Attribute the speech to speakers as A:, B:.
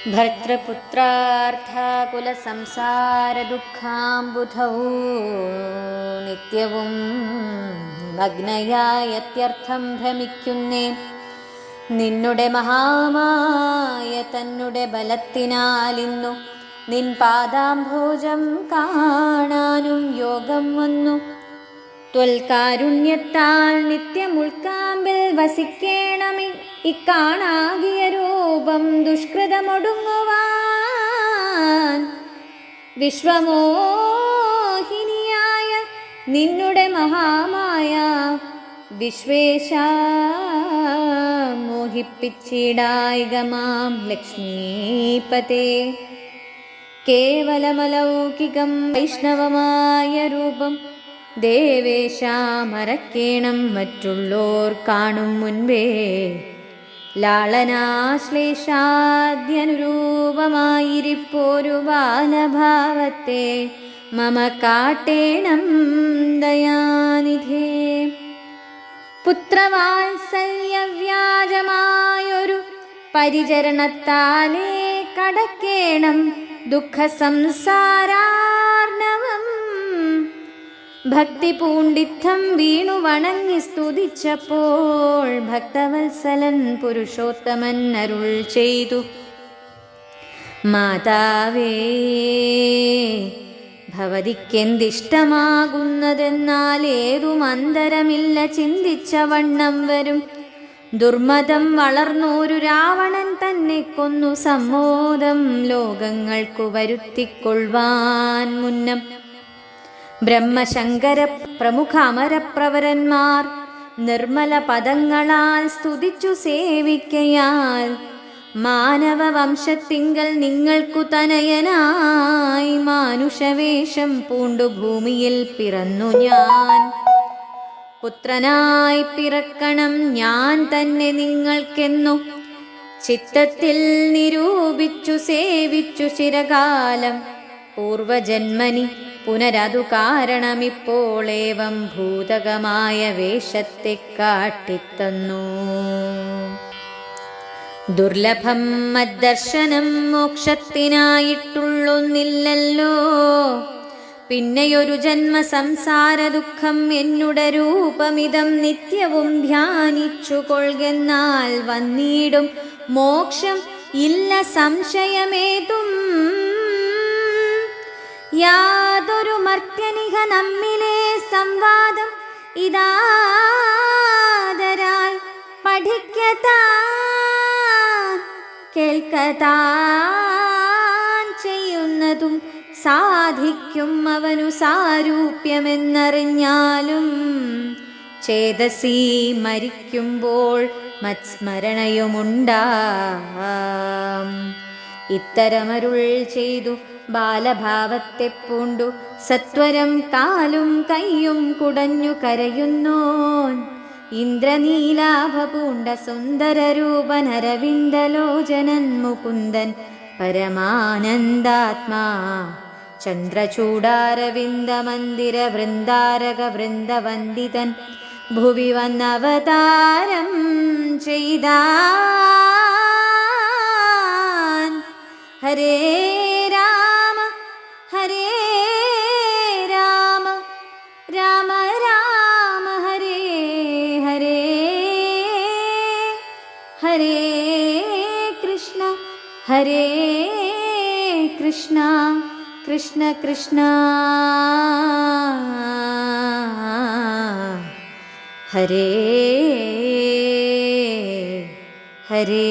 A: ഭർത്തൃപുത്രാർത്ഥാകുലസംസാരദുഃഖാംബുധൗ നിത്യവും നിമഗ്നയായത്യർത്ഥം ഭ്രമിക്കുന്നേ. നിന്നുടെ മഹാമായ തന്നുടെ ബലത്തിനാലിന്നു നിൻ പാദാംഭോജം കാണാനും യോഗം വന്നു. ത്വൽകാരുണ്യത്താൽ നിത്യമുൾക്കാമ്പിൽ വസിക്കേണമേ. ഇക്കാണാകിയ രൂപം ദുഷ്കൃതമൊടുങ്ങുവാൻ വിശ്വമോഹിനിയായ നിന്നുടെ മഹാമായ വിശ്വേശ മോഹിപ്പിച്ചിടായികമാം ലക്ഷ്മീപതേ. കേവലമലൗകികം വൈഷ്ണവമായ രൂപം ദേവേശ മറക്കേണം മറ്റുള്ളോർ കാണും മുൻപേ. ലാളനാശ്ലേഷാദ്യനുരൂപമായിരിപ്പോരു ബാലഭാവത്തെ മമ കാട്ടേണം ദയാനിധേ. പുത്രവാത്സല്യവ്യാജമായൊരു പരിചരണത്താലേ കടക്കേണം ദുഃഖസംസാരാർണവം. ഭക്തി പൂണ്ടിത്തം വീണു വണങ്ങി സ്തുതിച്ചപ്പോൾ ഭക്തവത്സലൻ പുരുഷോത്തമൻ അരുൾ ചെയ്തു, മാതാവേ, ഭവതിക്കെന്തിഷ്ടമാകുന്നതെന്നാൽ ഏതും അന്തരമില്ല ചിന്തിച്ച വണ്ണം വരും. ദുർമതം വളർന്നോരു രാവണൻ തന്നെ കൊന്നു സമ്മോദം ലോകങ്ങൾക്കു വരുത്തിക്കൊള്ളുവാൻ മുന്നം. ബ്രഹ്മശങ്കര പ്രമുഖ അമരപ്രവരന്മാർ നിർമ്മല പദങ്ങളാൽ സ്തുതിച്ചു സേവിക്കയാൽ മാനവ വംശത്തിങ്കൽ നിങ്ങൾക്കു തനയനായി മാനുഷവേഷം പൂണ്ടു ഭൂമിയിൽ പിറന്നു ഞാൻ. പുത്രനായി പിറക്കണം ഞാൻ തന്നെ നിങ്ങൾക്കെന്നു ചിത്തത്തിൽ നിരൂപിച്ചു സേവിച്ചു ചിരകാലം. പൂർവജന്മനി പുനരതു കാരണമിപ്പോളേവം ഭൂതകമായ വേഷത്തെ കാട്ടിത്തന്നു. ദുർലഭം മദ്ദർശനം മോക്ഷത്തിനായിട്ടുള്ളൊന്നില്ലല്ലോ. പിന്നെയൊരു ജന്മ സംസാര ദുഃഖം എന്നുടെ രൂപമിതം നിത്യവും ധ്യാനിച്ചു കൊള്ളുന്നാൽ വന്നിടും മോക്ഷം ഇല്ല സംശയമേതും. യാതൊരു മർത്യനിക നമ്മിലെ സംവാദം ഇതാദരാൽ പഠിക്കതാൻ കേൾക്കതാൻ ചെയ്യുന്നതും സാധിക്കും അവനു സാരൂപ്യമെന്നറിഞ്ഞാലും. ചേതസി മരിക്കുമ്പോൾ മത്സ്മരണയുമുണ്ടാം. ഇത്തരമരുൾ ചെയ്തു ബാലഭാവത്തെ പൂണ്ടു സത്വരം കാലും കയ്യും കുടഞ്ഞു കരയുന്നോൻ. ഇന്ദ്രനീലാഭ പൂണ്ട സുന്ദരരൂപനരവിന്ദലോചനൻ മുകുന്ദൻ പരമാനന്ദാത്മാ. ചന്ദ്രചൂടാരവിന്ദ മന്ദിര വൃന്ദാരക വൃന്ദവന്ദിതൻ ഭുവി വന്നവതാരം ചെയ്താൻ. ഹരേ രാമ ഹരേ രാമ രാമ രാമ ഹരേ ഹരേ. ഹരേ കൃഷ്ണ ഹരേ കൃഷ്ണ കൃഷ്ണ കൃഷ്ണ ഹരേ ഹരേ.